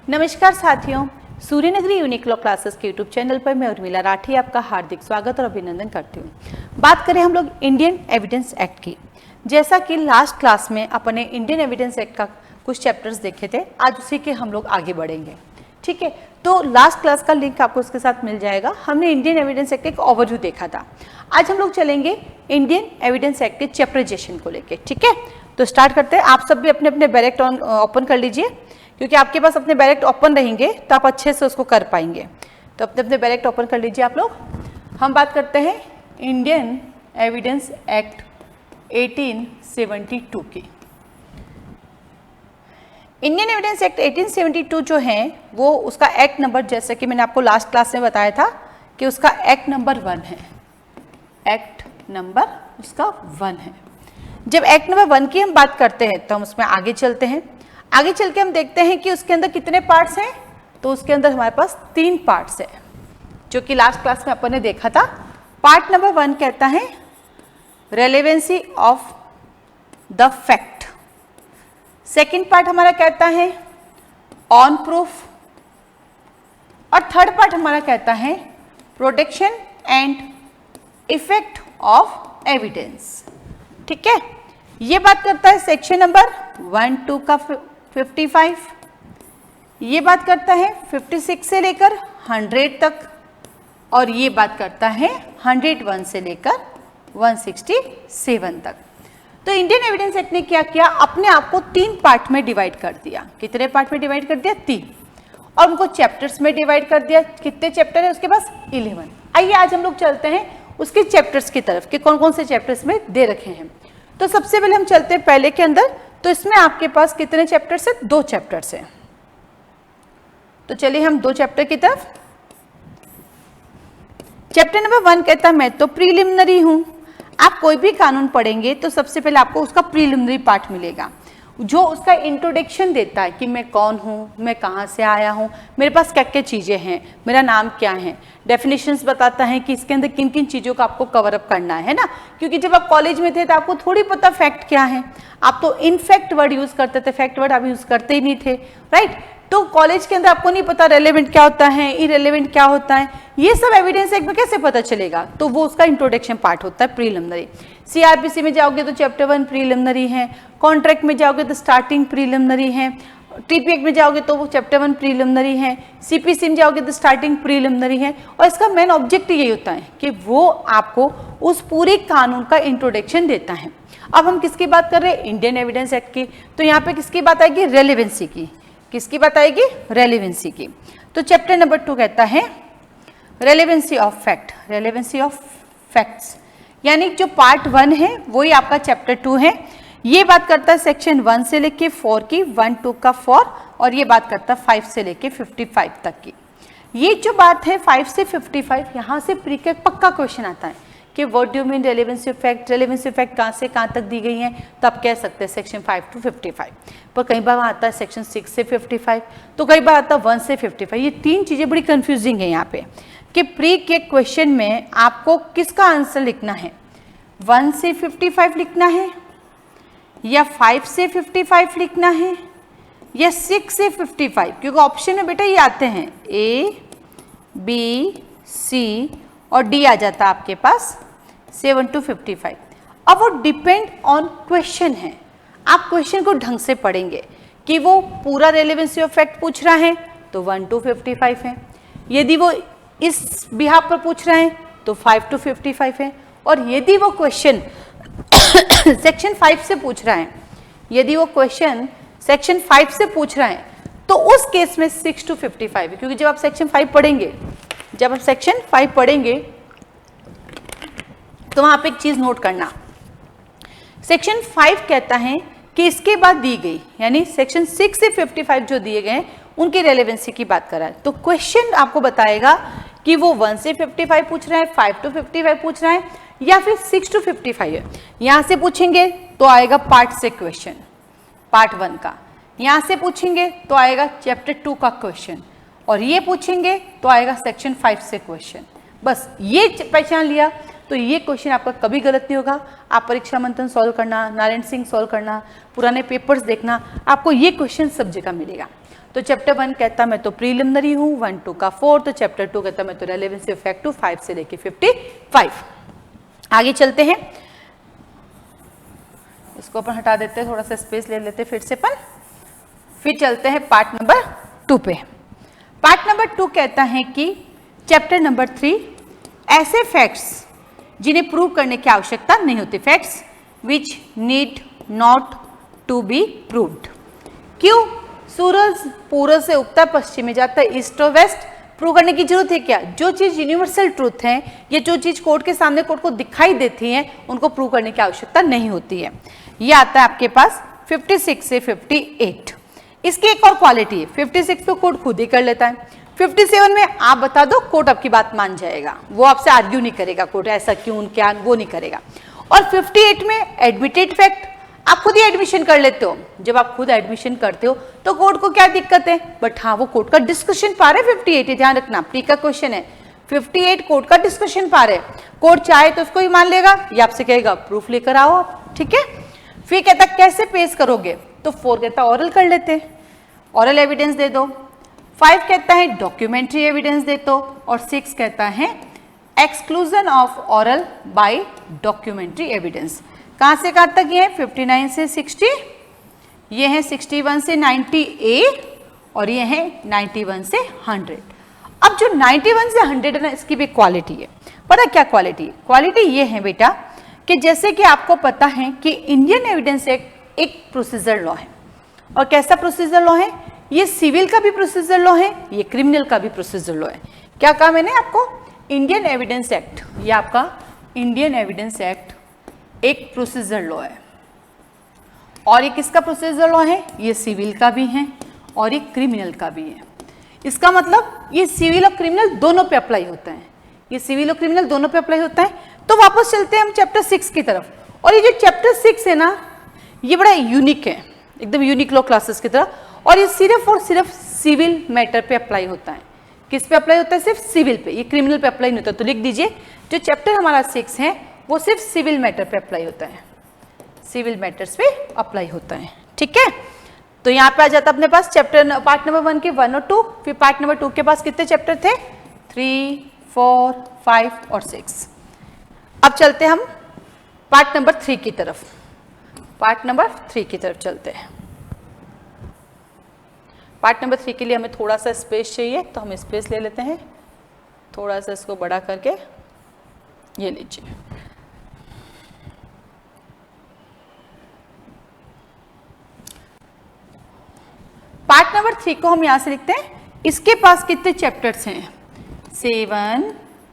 नमस्कार साथियों, Suryanagari unique law classes के यूट्यूब चैनल पर मैं उर्मिला राठी आपका हार्दिक स्वागत और अभिनंदन करती हूँ। बात करें हम लोग इंडियन एविडेंस एक्ट की। जैसा कि लास्ट क्लास में अपने इंडियन एविडेंस एक्ट का कुछ चैप्टर्स देखे थे, आज उसी के हम लोग आगे बढ़ेंगे। ठीक है, तो लास्ट क्लास का लिंक आपको उसके साथ मिल जाएगा। हमने इंडियन एविडेंस एक्ट एक ओवरव्यू देखा था। आज हम लोग चलेंगे इंडियन एविडेंस एक्ट के चैप्टराइजेशन को लेके। ठीक है, तो स्टार्ट करते हैं। आप सब भी अपने अपने बैरेक्ट ओपन कर लीजिए, क्योंकि आपके पास अपने बैरेक्ट ओपन रहेंगे तो आप अच्छे से उसको कर पाएंगे। तो अपने अपने बैरेक्ट ओपन कर लीजिए आप लोग। हम बात करते हैं इंडियन एविडेंस एक्ट 1872 की। इंडियन एविडेंस एक्ट 1872 जो है वो उसका एक्ट नंबर, जैसे कि मैंने आपको लास्ट क्लास में बताया था कि उसका एक्ट नंबर 1 है। एक्ट नंबर उसका 1 है। जब एक्ट नंबर 1 की हम बात करते हैं तो हम उसमें आगे चलते हैं। आगे चल के हम देखते हैं कि उसके अंदर कितने पार्ट्स हैं। तो उसके अंदर हमारे पास 3 पार्ट्स हैं, जो कि लास्ट क्लास में अपन ने देखा था। पार्ट नंबर 1 कहता है relevancy of the fact. Second part हमारा कहता है ऑन प्रूफ, और थर्ड पार्ट हमारा कहता है protection and effect of evidence. ठीक है, ये बात करता है सेक्शन नंबर 1, 2 का 55। ये बात करता है 56 से लेकर 100 तक, और ये बात करता है 101 से लेकर 167 तक। तो इंडियन एविडेंस एक्ट ने क्या किया, अपने आप को 3 पार्ट में डिवाइड कर दिया। कितने पार्ट में डिवाइड कर दिया? 3। और उनको चैप्टर्स में डिवाइड कर दिया। कितने चैप्टर है उसके पास? 11। आइए आज हम लोग चलते हैं उसके चैप्टर्स की तरफ कि कौन कौन से चैप्टर्स में दे रखे हैं। तो सबसे पहले हम चलते हैं पहले के अंदर। तो इसमें आपके पास कितने चैप्टर्स है? 2 चैप्टर्स हैं। तो चलिए हम 2 चैप्टर की तरफ। चैप्टर नंबर 1 कहता है मैं तो प्रीलिमिनरी हूं। आप कोई भी कानून पढ़ेंगे तो सबसे पहले आपको उसका प्रीलिमिनरी पार्ट मिलेगा, जो उसका इंट्रोडक्शन देता है कि मैं कौन हूँ, मैं कहाँ से आया हूँ, मेरे पास क्या क्या चीज़ें हैं, मेरा नाम क्या है। डेफिनेशंस बताता है कि इसके अंदर किन किन चीज़ों का आपको कवर अप करना है ना, क्योंकि जब आप कॉलेज में थे तो आपको थोड़ी पता फैक्ट क्या है। आप तो इनफैक्ट वर्ड यूज़ करते थे, फैक्ट वर्ड आप यूज़ करते ही नहीं थे, राइट। तो कॉलेज के अंदर आपको नहीं पता रेलेवेंट क्या होता है, इरेलेवेंट क्या होता है, ये सब एविडेंस एक्ट में कैसे पता चलेगा? तो वो उसका इंट्रोडक्शन पार्ट होता है, प्रीलिमिनरी। सीआरपीसी में जाओगे तो चैप्टर 1 प्रीलिमिनरी है, कॉन्ट्रैक्ट में जाओगे तो स्टार्टिंग प्रीलिमिनरी है, टीपी एक्ट में जाओगे तो वो चैप्टर 1 प्रीलिमिनरी है, सीपीसी में जाओगे तो स्टार्टिंग प्रीलिमिनरी है। और इसका मेन ऑब्जेक्ट यही होता है कि वो आपको उस पूरे कानून का इंट्रोडक्शन देता है। अब हम किसकी बात कर रहे हैं? इंडियन एविडेंस एक्ट की। तो यहाँ पे किसकी बात आएगी? रेलेवेंसी की। किसकी बात आएगी? रेलेवेंसी की। तो चैप्टर नंबर 2 कहता है relevancy of fact. Relevancy of facts यानी जो पार्ट 1 है वही आपका चैप्टर 2 है। ये बात करता है सेक्शन 1 से लेके 4 की, 1, 2 का 4, और ये बात करता है 5 से लेके 55 तक की। ये जो बात है 5 से 55, यहाँ से प्री का पक्का क्वेश्चन आता है कि what do you mean relevancy of fact. Relevancy of fact कहाँ से कहाँ तक दी गई है, तो आप कह सकते हैं सेक्शन 5 to 55। पर कई बार आता है सेक्शन 6 से 55, तो कई बार आता है 1 से 55। ये 3 चीज़ें बड़ी कंफ्यूजिंग है यहाँ पे कि प्री के क्वेश्चन में आपको किसका आंसर लिखना है, 1 से 55 लिखना है, या 5 से 55 लिखना है, या 6 से 55। क्योंकि ऑप्शन में बेटा ये आते हैं A, B, C और D आ जाता है आपके पास 7 to 55। अब वो डिपेंड ऑन क्वेश्चन है। आप क्वेश्चन को ढंग से पढ़ेंगे कि वो पूरा रेलेवेंसी ऑफ फैक्ट पूछ रहा है तो 1 to 55 है, यदि वो इस बिहाफ पर पूछ रहे हैं तो 5 to 55 है, और यदि वो क्वेश्चन सेक्शन 5 से पूछ रहा है, यदि वो क्वेश्चन सेक्शन 5 से पूछ रहा है तो उस केस में 6 to 55 है। क्योंकि जब आप सेक्शन 5 पढ़ेंगे, जब आप सेक्शन 5 पढ़ेंगे तो वहां पे एक चीज नोट करना, सेक्शन 5 कहता है कि इसके बाद दी गई, यानी सेक्शन 6 से 55 जो दिए गए उनकी रेलेवेंसी की बात कर रहा है। तो क्वेश्चन आपको बताएगा कि वो 1 से 55 पूछ रहा है, 5 to 55 पूछ रहा है, या फिर 6 to 55 है। यहां से पूछेंगे तो आएगा पार्ट से क्वेश्चन, पार्ट 1 का। यहां से पूछेंगे तो आएगा चैप्टर 2 का क्वेश्चन, और ये पूछेंगे तो आएगा सेक्शन 5 से क्वेश्चन। बस ये पहचान लिया तो ये क्वेश्चन आपका कभी गलत नहीं होगा। आप परीक्षा मंथन सॉल्व करना, नारायण सिंह सॉल्व करना, पुराने पेपर्स देखना, आपको ये क्वेश्चन सब जगह मिलेगा। तो चैप्टर 1 कहता मैं तो प्रीलिमिनरी हूँ, 1 2 का 4, तो चैप्टर 2 कहता मैं तो रेलेवेंसी ऑफ फैक्ट 5 से लेके 55। आगे चलते हैं, इसको अपन हटा देते हैं, थोड़ा सा स्पेस ले लेते हैं फिर से अपन, फिर चलते हैं पार्ट नंबर 2 पे। पार्ट नंबर 2 कहता है कि चैप्टर नंबर 3 ऐसे फैक्ट्स जिन्हें प्रूव करने की आवश्यकता नहीं होती, facts which need not to be proved. क्यों? सूरज पूर्व से उगता पश्चिम में जाता है, ईस्ट और वेस्ट, प्रूव करने की जरूरत है क्या? जो चीज यूनिवर्सल ट्रूथ है या जो चीज कोर्ट के सामने कोर्ट को दिखाई देती है उनको प्रूव करने की आवश्यकता नहीं होती है। ये आता है आपके पास 56 से 58। इसकी एक और क्वालिटी है, 56 को कोर्ट खुद ही कर लेता है, 57 में आप बता दो कोर्ट आपकी बात मान जाएगा, वो आपसे आर्ग्यू नहीं करेगा कोर्ट ऐसा क्यों क्या, वो नहीं करेगा। और 58 में एडमिटेड फैक्ट, आप खुद ही एडमिशन कर लेते हो। जब आप खुद एडमिशन करते हो तो कोर्ट को क्या दिक्कत है, बट हाँ वो कोर्ट का डिस्कशन पार है 58, ध्यान रखना, प्री का क्वेश्चन है, 58 कोर्ट का डिस्कशन पार है। कोर्ट चाहे तो उसको ही मान लेगा या आपसे कहेगा प्रूफ लेकर आओ आप, ठीक है। फिर कहता कैसे पेश करोगे, तो 4 कहता ऑरल कर लेते, ऑरल एविडेंस दे दो, 5 कहता है डॉक्यूमेंट्री एविडेंस दे दो, और 6 कहता है exclusion of oral by documentary evidence. कहां से कहां तक ये है, 59 से 60, ये है 61 से 90A, और ये है 91 से 100। अब जो 91 से 100 है ना, इसकी भी क्वालिटी है, पता क्या क्वालिटी है? क्वालिटी ये है बेटा कि जैसे कि आपको पता है कि इंडियन एविडेंस एक्ट एक प्रोसीजर लॉ है, और कैसा प्रोसीजर लॉ है? ये सिविल का भी प्रोसीजर लॉ है, ये क्रिमिनल का भी प्रोसीजर लॉ है। क्या कहा मैंने आपको? इंडियन एविडेंस एक्ट, ये आपका इंडियन एविडेंस एक्ट एक प्रोसीजर लॉ है, और ये किसका प्रोसीजर लॉ है? ये सिविल का भी है और ये क्रिमिनल का भी है। इसका मतलब ये सिविल और क्रिमिनल दोनों पे अप्लाई होता है, ये सिविल और क्रिमिनल दोनों पे अप्लाई होता है। तो वापस चलते हैं हम चैप्टर 6 की तरफ, और ये जो चैप्टर 6 है ना, ये बड़ा यूनिक है, एकदम यूनिक लॉ क्लासेस की तरह, और ये सिर्फ और सिर्फ सिविल मैटर पे अप्लाई होता है। किस पे अप्लाई होता है? सिर्फ सिविल पे, ये क्रिमिनल पे अप्लाई नहीं होता। तो लिख दीजिए जो चैप्टर हमारा 6 है वो सिर्फ सिविल मैटर पे अप्लाई होता है, सिविल मैटर्स पे अप्लाई होता है, ठीक है। तो यहाँ पे आ जाता अपने पास चैप्टर पार्ट नंबर 1 के 1 और 2, फिर पार्ट नंबर 2 के पास कितने चैप्टर थे? 3, 4, 5 और 6। अब चलते हम पार्ट नंबर 3 की तरफ, पार्ट नंबर 3 की तरफ चलते हैं। पार्ट नंबर 3 के लिए हमें थोड़ा सा स्पेस चाहिए, तो हम स्पेस ले लेते हैं, थोड़ा सा इसको बड़ा करके, ये लीजिए। पार्ट नंबर 3 को हम यहां से लिखते हैं। इसके पास कितने चैप्टर्स हैं? 7,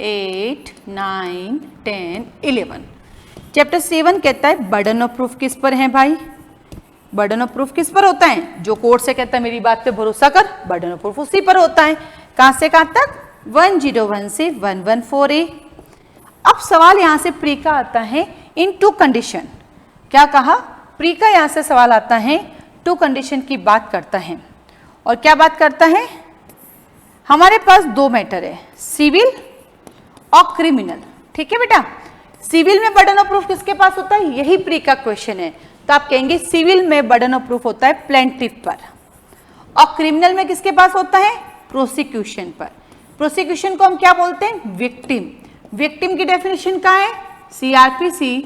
8, 9, 10, 11। चैप्टर 7 कहता है बर्डन ऑफ प्रूफ किस पर है भाई? बर्डन ऑफ प्रूफ किस पर होता है? जो कोर्ट से कहता है मेरी बात पे भरोसा कर, बर्डन ऑफ प्रूफ उसी पर होता है। कहां से कहां तक? 101 से 114A। अब सवाल यहां से प्री का आता है इन 2 कंडीशन। क्या कहा? प्री का यहां से सवाल आता है 2 कंडीशन की बात करता है, और क्या बात करता है? हमारे पास 2 मैटर है, सिविल और क्रिमिनल, ठीक है बेटा। सिविल में बर्डन ऑफ प्रूफ किसके पास होता है? यही प्री का क्वेश्चन है, तो आप कहेंगे सिविल में बर्डन ऑफ प्रूफ होता है प्लेंटिफ पर, और क्रिमिनल में किसके पास होता है? प्रोसिक्यूशन पर। प्रोसिक्यूशन को हम क्या बोलते हैं? विक्टिम। विक्टिम की डेफिनेशन क्या है? CRPC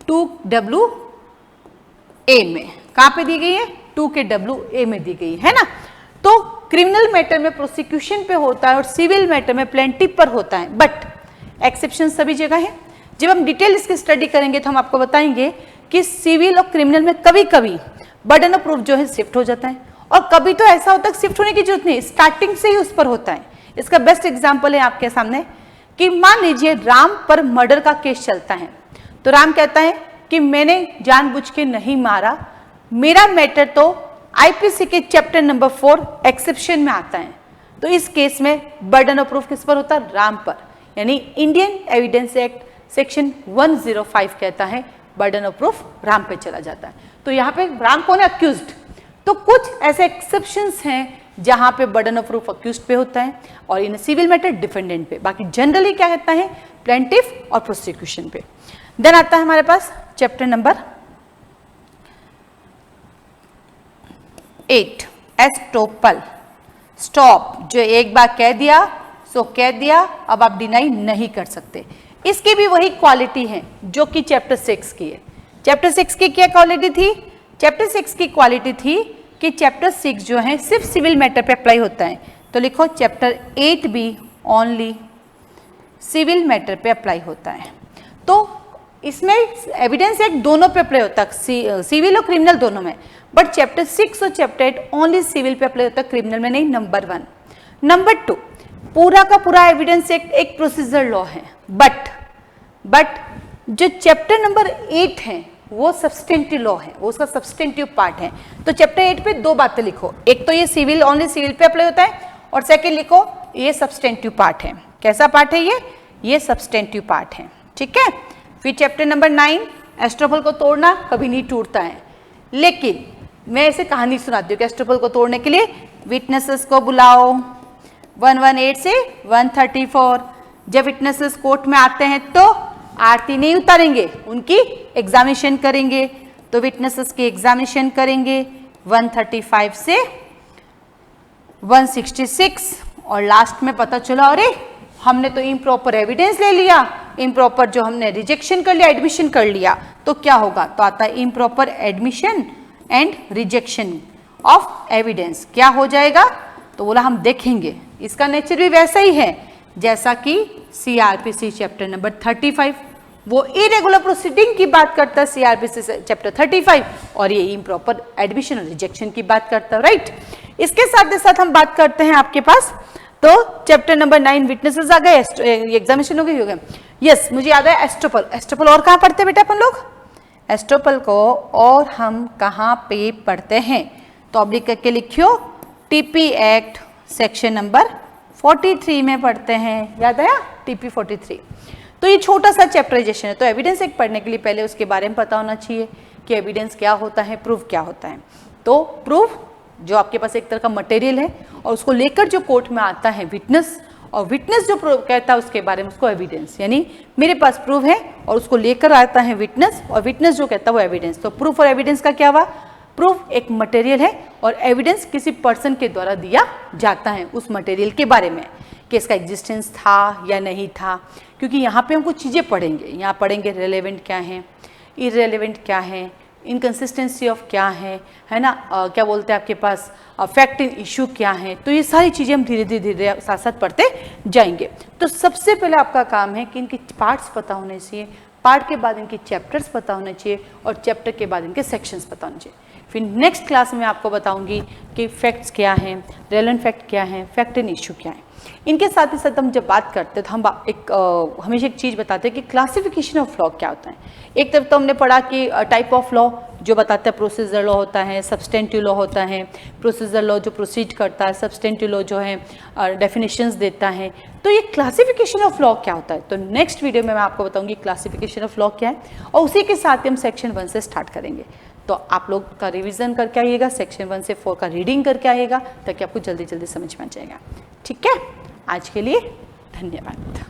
2WA में, कहां पे दी गई है? 2KWA में दी गई है ना। तो क्रिमिनल मैटर में प्रोसिक्यूशन पे होता है और सिविल मैटर में प्लेंटिफ पर होता है, बट एक्सेप्शन सभी जगह है। जब हम डिटेल इसकी स्टडी करेंगे तो हम आपको बताएंगे कि सिविल और क्रिमिनल में कभी कभी बर्डन ऑफ प्रूफ जो है शिफ्ट हो जाता है, और कभी तो ऐसा होता है शिफ्ट होने की जरूरत नहीं, स्टार्टिंग से ही उस पर होता है। इसका बेस्ट एग्जांपल है आपके सामने कि मान लीजिए राम पर मर्डर का केस चलता है, तो राम कहता है कि मैंने जानबूझ के नहीं मारा, मेरा मैटर तो IPC के चैप्टर नंबर 4 एक्सेप्शन में आता है। तो इस केस में बर्डन ऑफ प्रूफ किस पर होता है? राम पर। यानी इंडियन एविडेंस एक्ट सेक्शन 105 कहता है बर्डन ऑफ प्रूफ राम पे चला जाता है। तो यहाँ पे राम कौन है? अक्यूज्ड। तो कुछ ऐसे एक्सेप्शंस हैं जहां पे बर्डन ऑफ प्रूफ अक्यूज्ड पे होता है और इन सिविल मैटर डिफेंडेंट पे, बाकी जनरली क्या कहता है? प्लेंटिफ और प्रोसिक्यूशन पे। देन आता है हमारे पास चैप्टर नंबर 8 एस्टोपल। स्टॉप, जो एक बार कह दिया सो कह दिया, अब आप डिनाई नहीं कर सकते। इसकी भी वही क्वालिटी है जो कि चैप्टर 6 की है। चैप्टर 6 की क्या क्वालिटी थी? चैप्टर 6 की क्वालिटी थी कि चैप्टर 6 जो है सिर्फ सिविल मैटर पे अप्लाई होता है। तो लिखो चैप्टर 8 भी ओनली सिविल मैटर पे अप्लाई होता है। तो इसमें एविडेंस एक्ट दोनों पे अप्लाई होता है, सिविल और क्रिमिनल दोनों में, बट चैप्टर 6 और चैप्टर 8 ओनली सिविल पे अप्लाई होता है, क्रिमिनल में नहीं। नंबर 1। नंबर 2, पूरा का पूरा एविडेंस एक्ट एक प्रोसीजर लॉ है, बट जो चैप्टर नंबर 8 है वो सब्सटेंटिव लॉ है, वो उसका सब्सटेंटिव पार्ट है। तो चैप्टर 8 पे दो बातें लिखो, एक तो ये सिविल ओनली सिविल पे अप्लाई होता है, और सेकेंड लिखो ये सब्सटेंटिव पार्ट है। कैसा पार्ट है ये सब्सटेंटिव पार्ट है, ठीक है। फिर चैप्टर नंबर 9, एस्ट्रोपल को तोड़ना कभी नहीं टूटता है, लेकिन मैं ऐसे कहानी सुनाती हूँ कि एस्ट्रोपल को तोड़ने के लिए विटनेसेस को बुलाओ 118 से 134। जब विटनेसेस कोर्ट में आते हैं तो आरती नहीं उतारेंगे, उनकी एग्जामिनेशन करेंगे। तो विटनेसेस की एग्जामिनेशन करेंगे 135 से 166, और लास्ट में पता चला अरे हमने तो इम्प्रॉपर एविडेंस ले लिया, इम्प्रॉपर जो हमने रिजेक्शन कर लिया, एडमिशन कर लिया, तो क्या होगा? तो आता है improper admission and rejection of evidence. क्या हो जाएगा? तो बोला हम देखेंगे। इसका नेचर भी वैसा ही है जैसा कि सीआरपीसी चैप्टर नंबर 35, वो इरेगुलर प्रोसीडिंग की बात करता है सीआरपीसी चैप्टर 35, और ये इम्प्रॉपर एडमिशन और रिजेक्शन की बात करता है, राइट। इसके साथ हम बात करते हैं आपके पास, तो चैप्टर नंबर 9 विटनेसेस आ गए, एग्जामिनेशन हो गए। यस, मुझे याद है एस्ट्रोपल और कहाँ पढ़ते हैं बेटा अपन लोग? एस्ट्रोपल को और हम कहाँ पे पढ़ते हैं? तो अब लिख करके लिखियो, टीपी एक्ट सेक्शन नंबर 43 में पढ़ते हैं। याद आया? टीपी 43। तो ये छोटा सा चैप्टराइजेशन है। तो एविडेंस एक्ट पढ़ने के लिए पहले उसके बारे में पता होना चाहिए कि एविडेंस क्या होता है, प्रूफ क्या होता है। तो प्रूफ जो आपके पास एक तरह का मटेरियल है, और उसको लेकर जो कोर्ट में आता है विटनेस, और विटनेस जो प्रूव कहता है उसके बारे में उसको एविडेंस, यानी मेरे पास प्रूफ है और उसको लेकर आता है विटनेस, और विटनेस जो कहता है वो एविडेंस। तो प्रूफ और एविडेंस का क्या हुआ? प्रूफ एक मटेरियल है और एविडेंस किसी पर्सन के द्वारा दिया जाता है उस मटेरियल के बारे में कि इसका एग्जिस्टेंस था या नहीं था। क्योंकि यहाँ पे हम कुछ चीज़ें पढ़ेंगे, यहाँ पढ़ेंगे रेलेवेंट क्या है, इररेलेवेंट क्या है, इनकन्सिस्टेंसी ऑफ क्या है ना, क्या बोलते हैं आपके पास फैक्ट इन इशू क्या है। तो ये सारी चीज़ें हम धीरे धीरे साथ साथ पढ़ते जाएंगे। तो सबसे पहले आपका काम है कि इनके पार्ट्स पता होने चाहिए, पार्ट के बाद इनके चैप्टर्स पता होने चाहिए, और चैप्टर के बाद इनके सेक्शंस पता होने चाहिए। फिर नेक्स्ट क्लास में आपको बताऊंगी कि फैक्ट्स क्या हैं, रेलेवेंट फैक्ट क्या है, फैक्ट इन इशू क्या है। इनके साथ ही साथ हम जब बात करते हैं तो हम हमेशा एक चीज़ बताते हैं कि क्लासिफिकेशन ऑफ लॉ क्या होता है। एक तरफ तो हमने पढ़ा कि टाइप ऑफ लॉ जो बताता है, प्रोसीजर लॉ होता है, सब्सटेंटिव लॉ होता है। प्रोसीजर लॉ जो प्रोसीड करता है, सब्सटेंटिव लॉ जो है डेफिनेशंस देता है। तो ये क्लासिफिकेशन ऑफ लॉ क्या होता है, तो नेक्स्ट वीडियो में मैं आपको बताऊंगी क्लासिफिकेशन ऑफ लॉ क्या है, और उसी के साथ ही हम सेक्शन 1 से स्टार्ट करेंगे। तो आप लोग का रिवीजन करके आइएगा, सेक्शन 1 से 4 का रीडिंग करके आइएगा, ताकि आपको जल्दी जल्दी समझ में आ जाएगा। ठीक है, आज के लिए धन्यवाद।